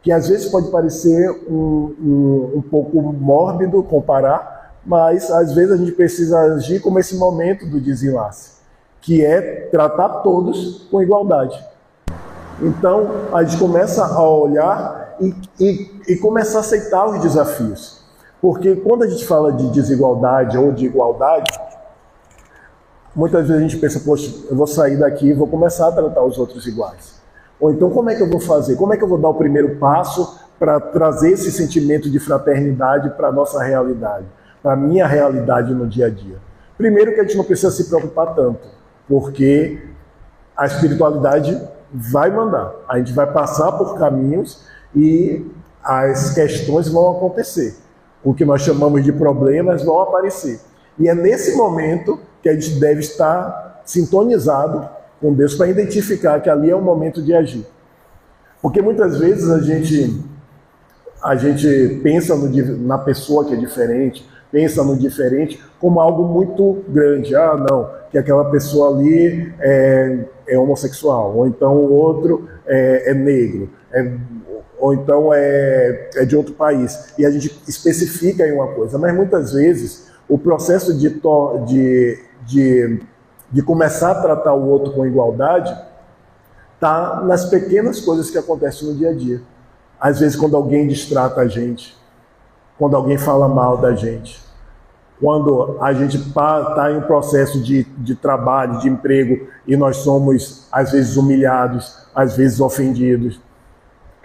que às vezes pode parecer um pouco mórbido comparar, mas às vezes a gente precisa agir como esse momento do desenlace, que é tratar todos com igualdade. Então a gente começa a olhar e começar a aceitar os desafios. Porque quando a gente fala de desigualdade ou de igualdade, muitas vezes a gente pensa: poxa, eu vou sair daqui e vou começar a tratar os outros iguais. Ou então, como é que eu vou fazer? Como é que eu vou dar o primeiro passo para trazer esse sentimento de fraternidade para a nossa realidade, para a minha realidade no dia a dia? Primeiro que a gente não precisa se preocupar tanto, porque a espiritualidade vai mandar. A gente vai passar por caminhos e as questões vão acontecer. O que nós chamamos de problemas vão aparecer. E é nesse momento que a gente deve estar sintonizado com Deus para identificar que ali é o momento de agir. Porque muitas vezes a gente pensa na pessoa que é diferente, pensa no diferente como algo muito grande. Ah, não, que aquela pessoa ali é homossexual, ou então o outro é negro, ou então é de outro país. E a gente especifica em uma coisa, mas muitas vezes o processo de começar a tratar o outro com igualdade está nas pequenas coisas que acontecem no dia a dia. Às vezes quando alguém destrata a gente, quando alguém fala mal da gente, quando a gente está em um processo de trabalho, de emprego, e nós somos às vezes humilhados, às vezes ofendidos,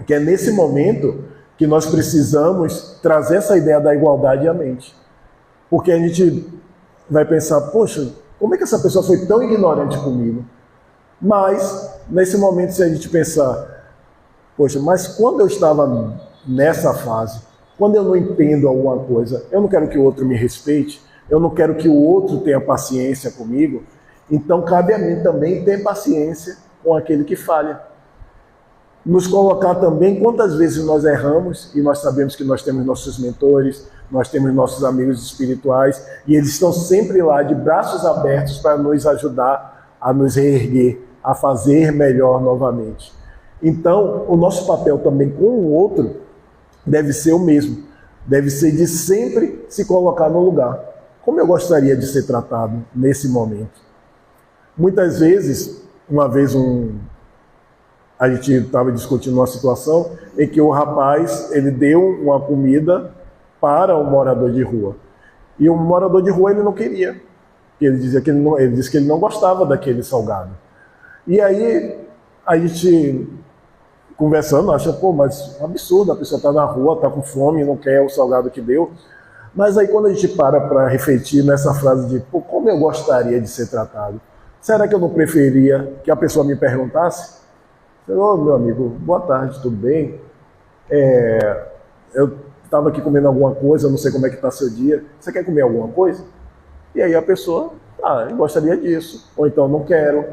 que é nesse momento que nós precisamos trazer essa ideia da igualdade à mente. Porque a gente vai pensar: poxa, como é que essa pessoa foi tão ignorante comigo? Mas, nesse momento, se a gente pensar: poxa, mas quando eu estava nessa fase, quando eu não entendo alguma coisa, eu não quero que o outro me respeite, eu não quero que o outro tenha paciência comigo, então cabe a mim também ter paciência com aquele que falha. Nos colocar também quantas vezes nós erramos, e nós sabemos que nós temos nossos mentores, nós temos nossos amigos espirituais, e eles estão sempre lá de braços abertos para nos ajudar a nos reerguer, a fazer melhor novamente. Então, o nosso papel também com o outro deve ser o mesmo, deve ser de sempre se colocar no lugar. Como eu gostaria de ser tratado nesse momento? Muitas vezes uma vez a gente estava discutindo uma situação em que o rapaz ele deu uma comida para um morador de rua. E o morador de rua ele não queria. Ele dizia que ele disse que ele não gostava daquele salgado. E aí a gente conversando, acha, pô, mas é um absurdo, a pessoa está na rua, está com fome, não quer o salgado que deu. Mas aí quando a gente para refletir nessa frase de, pô, como eu gostaria de ser tratado? Será que eu não preferia que a pessoa me perguntasse? Ô, meu amigo, boa tarde, tudo bem? Eu estava aqui comendo alguma coisa, não sei como é que está seu dia. Você quer comer alguma coisa? E aí a pessoa, eu gostaria disso. Ou então não quero.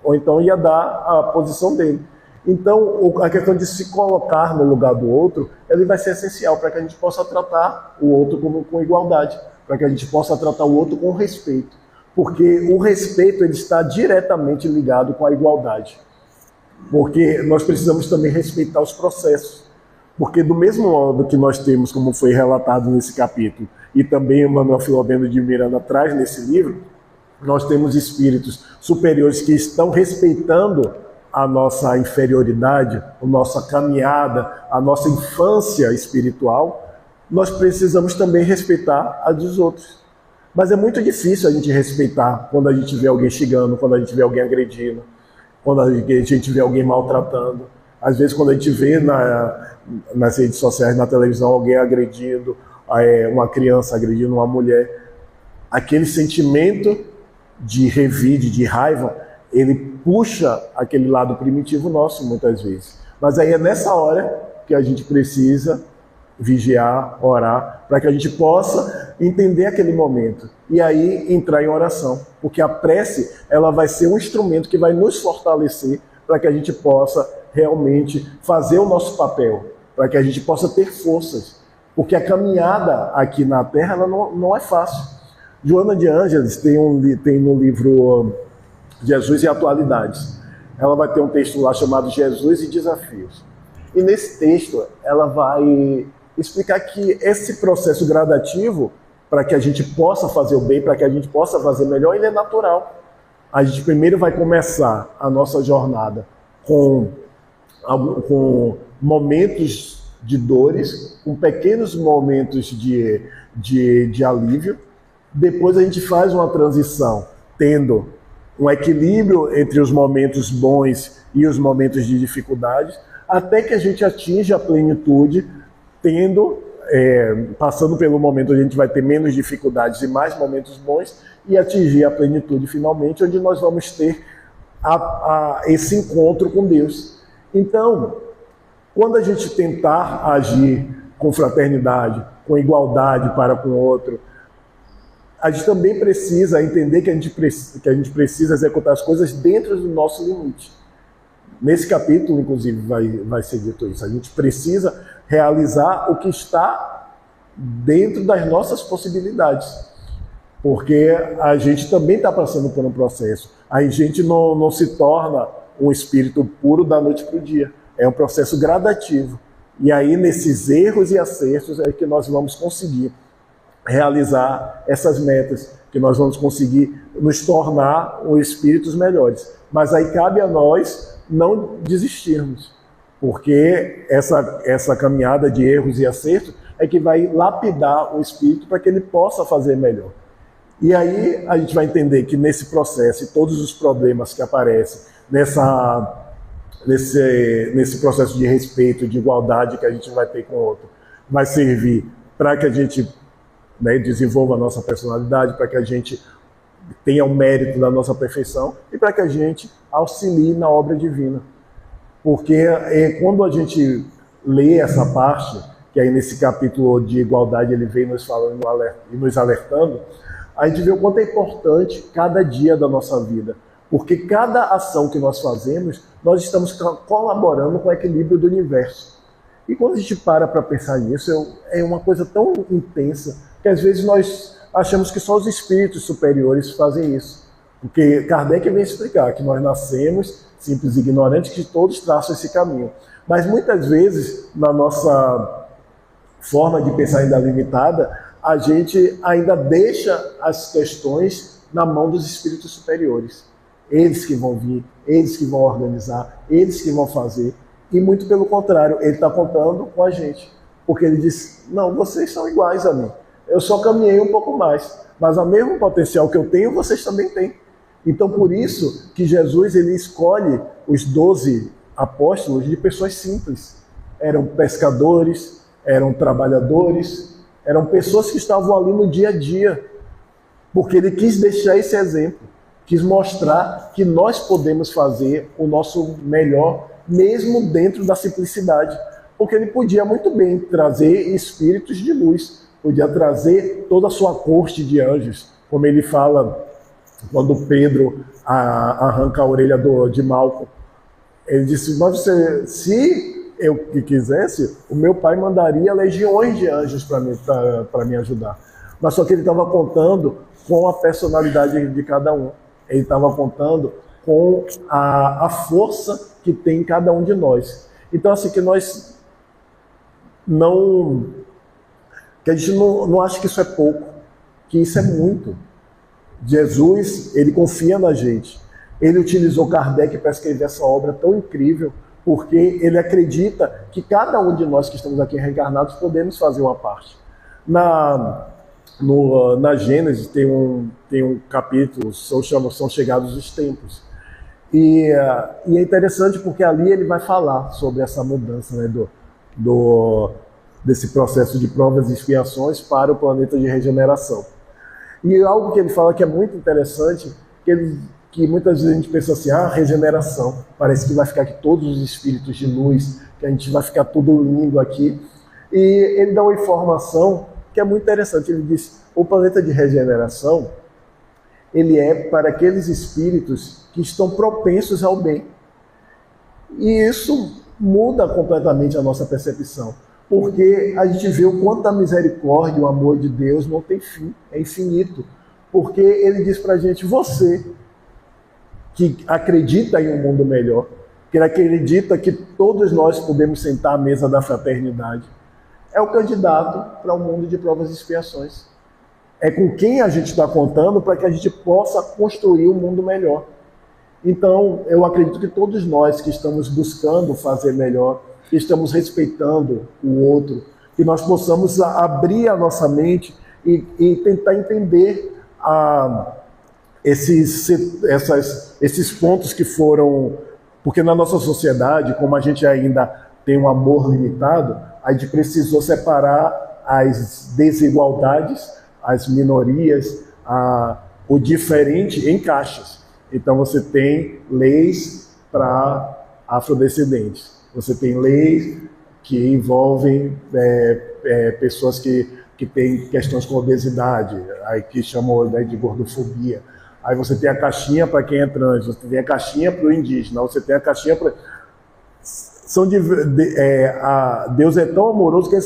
Ou então ia dar a posição dele. Então, a questão de se colocar no lugar do outro, ele vai ser essencial para que a gente possa tratar o outro com igualdade, para que a gente possa tratar o outro com respeito. Porque o respeito ele está diretamente ligado com a igualdade. Porque nós precisamos também respeitar os processos. Porque do mesmo modo que nós temos, como foi relatado nesse capítulo, e também Manuel Filomeno de Miranda traz nesse livro, nós temos espíritos superiores que estão respeitando a nossa inferioridade, a nossa caminhada, a nossa infância espiritual. Nós precisamos também respeitar a dos outros. Mas é muito difícil a gente respeitar quando a gente vê alguém xingando, quando a gente vê alguém agredindo, quando a gente vê alguém maltratando. Às vezes quando a gente vê nas redes sociais, na televisão, alguém agredindo, uma criança agredindo uma mulher, aquele sentimento de revide, de raiva, ele puxa aquele lado primitivo nosso muitas vezes. Mas aí é nessa hora que a gente precisa vigiar, orar, para que a gente possa entender aquele momento e aí entrar em oração, porque a prece ela vai ser um instrumento que vai nos fortalecer para que a gente possa realmente fazer o nosso papel, para que a gente possa ter forças, porque a caminhada aqui na Terra ela não é fácil. Joana de Ângeles tem no livro Jesus e Atualidades, ela vai ter um texto lá chamado Jesus e Desafios. E nesse texto ela vai explicar que esse processo gradativo, para que a gente possa fazer o bem, para que a gente possa fazer melhor, ele é natural. A gente primeiro vai começar a nossa jornada com momentos de dores, com pequenos momentos de alívio. Depois a gente faz uma transição, tendo um equilíbrio entre os momentos bons e os momentos de dificuldade, até que a gente atinja a plenitude, passando pelo momento onde a gente vai ter menos dificuldades e mais momentos bons, e atingir a plenitude finalmente, onde nós vamos ter esse encontro com Deus. Então, quando a gente tentar agir com fraternidade, com igualdade para com o outro, a gente também precisa entender que a gente precisa executar as coisas dentro do nosso limite. Nesse capítulo, inclusive, vai ser dito isso. A gente precisa realizar o que está dentro das nossas possibilidades. Porque a gente também está passando por um processo. A gente não se torna um espírito puro da noite para o dia. É um processo gradativo. E aí, nesses erros e acertos, é que nós vamos conseguir realizar essas metas, que nós vamos conseguir nos tornar espíritos melhores. Mas aí cabe a nós não desistirmos, porque essa caminhada de erros e acertos é que vai lapidar o espírito para que ele possa fazer melhor. E aí a gente vai entender que nesse processo, e todos os problemas que aparecem nesse processo de respeito, de igualdade que a gente vai ter com o outro, vai servir para que a gente desenvolva a nossa personalidade, para que a gente tenha o mérito da nossa perfeição e para que a gente auxilie na obra divina. Porque quando a gente lê essa parte, que aí nesse capítulo de igualdade ele vem nos falando e nos alertando, a gente vê o quanto é importante cada dia da nossa vida. Porque cada ação que nós fazemos, nós estamos colaborando com o equilíbrio do universo. E quando a gente para pensar nisso, é uma coisa tão intensa que às vezes nós achamos que só os espíritos superiores fazem isso. Porque Kardec vem explicar que nós nascemos simples e ignorantes, que todos traçam esse caminho. Mas muitas vezes, na nossa forma de pensar ainda limitada, a gente ainda deixa as questões na mão dos espíritos superiores. eles que vão vir, eles que vão organizar, eles que vão fazer. E muito pelo contrário, ele está contando com a gente. Porque ele diz, não, vocês são iguais a mim. Eu só caminhei um pouco mais, mas o mesmo potencial que eu tenho, vocês também têm. Então, por isso que Jesus ele escolhe os 12 apóstolos de pessoas simples. Eram pescadores, eram trabalhadores, eram pessoas que estavam ali no dia a dia. Porque ele quis deixar esse exemplo, quis mostrar que nós podemos fazer o nosso melhor, mesmo dentro da simplicidade. Porque ele podia muito bem trazer espíritos de luz, podia trazer toda a sua corte de anjos, como ele fala quando Pedro arranca a orelha de Malco. Ele disse, mas se eu quisesse, o meu pai mandaria legiões de anjos para me ajudar. Mas só que ele estava contando com a personalidade de cada um. Ele estava contando com a força que tem em cada um de nós. Então, assim, que a gente não acha que isso é pouco, que isso é muito. Jesus, ele confia na gente. Ele utilizou Kardec para escrever essa obra tão incrível, porque ele acredita que cada um de nós que estamos aqui reencarnados podemos fazer uma parte. Na Gênesis tem um capítulo, são chegados os tempos. E é interessante porque ali ele vai falar sobre essa mudança, né, desse processo de provas e expiações para o planeta de regeneração. E algo que ele fala que é muito interessante, que muitas vezes a gente pensa assim, regeneração, parece que vai ficar aqui todos os espíritos de luz, que a gente vai ficar tudo lindo aqui. E ele dá uma informação que é muito interessante. Ele diz, o planeta de regeneração, ele é para aqueles espíritos que estão propensos ao bem. E isso muda completamente a nossa percepção, porque a gente vê o quanto a misericórdia, o amor de Deus não tem fim, é infinito. Porque ele diz pra gente, você que acredita em um mundo melhor, que acredita que todos nós podemos sentar à mesa da fraternidade, é o candidato para o mundo de provas e expiações. É com quem a gente está contando para que a gente possa construir um mundo melhor. Então, eu acredito que todos nós que estamos buscando fazer melhor, que estamos respeitando o outro, que nós possamos abrir a nossa mente e tentar entender esses pontos que foram... Porque na nossa sociedade, como a gente ainda tem um amor limitado, a gente precisou separar as desigualdades, as minorias, o diferente em caixas. Então você tem leis para afrodescendentes, você tem leis que envolvem pessoas que têm questões com obesidade, aí que chamam de gordofobia. Aí você tem a caixinha para quem é trans, você tem a caixinha para o indígena, você tem a caixinha para... Deus é tão amoroso que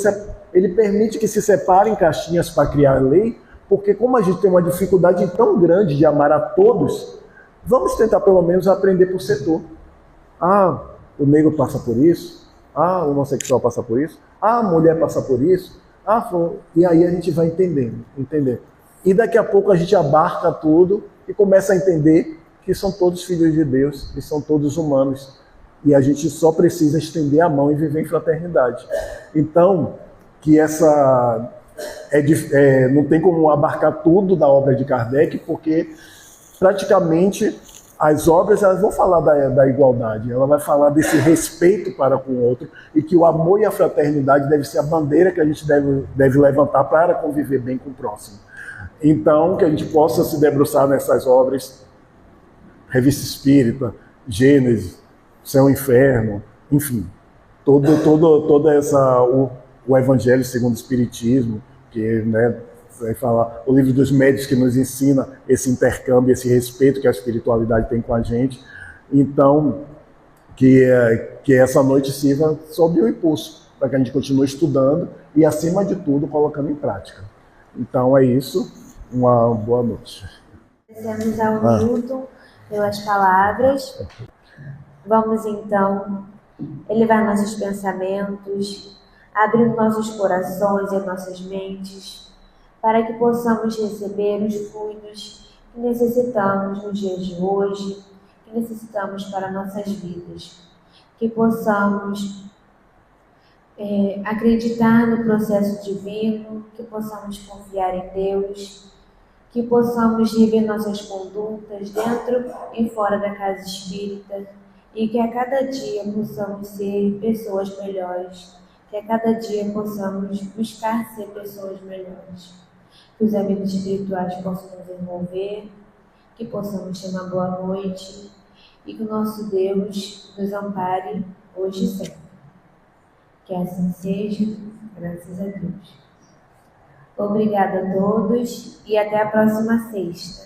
ele permite que se separem caixinhas para criar lei, porque como a gente tem uma dificuldade tão grande de amar a todos, vamos tentar pelo menos aprender por setor. O negro passa por isso, o homossexual passa por isso, a mulher passa por isso, e aí a gente vai entendendo. E daqui a pouco a gente abarca tudo e começa a entender que são todos filhos de Deus, que são todos humanos. E a gente só precisa estender a mão e viver em fraternidade. Então, que não tem como abarcar tudo da obra de Kardec, porque praticamente as obras elas vão falar da igualdade, ela vai falar desse respeito para com o outro, e que o amor e a fraternidade deve ser a bandeira que a gente deve levantar para conviver bem com o próximo. Então, que a gente possa se debruçar nessas obras, Revista Espírita, Gênesis, Céu e Inferno, enfim, toda o Evangelho segundo o Espiritismo, que vai falar, o Livro dos Médiuns, que nos ensina esse intercâmbio, esse respeito que a espiritualidade tem com a gente. Então, que essa noite sirva sob o impulso, para que a gente continue estudando e, acima de tudo, colocando em prática. Então é isso, uma boa noite. Agradecemos ao Milton pelas palavras. Vamos então elevar nossos pensamentos, abrir nossos corações e nossas mentes, para que possamos receber os fluidos que necessitamos nos dias de hoje, que necessitamos para nossas vidas, que possamos acreditar no processo divino, que possamos confiar em Deus, que possamos rever nossas condutas dentro e fora da casa espírita e que a cada dia possamos ser pessoas melhores, que a cada dia possamos buscar ser pessoas melhores, que os amigos espirituais possam nos envolver, que possamos ter uma boa noite e que o nosso Deus nos ampare hoje e sempre. Que assim seja, graças a Deus. Obrigada a todos e até a próxima sexta.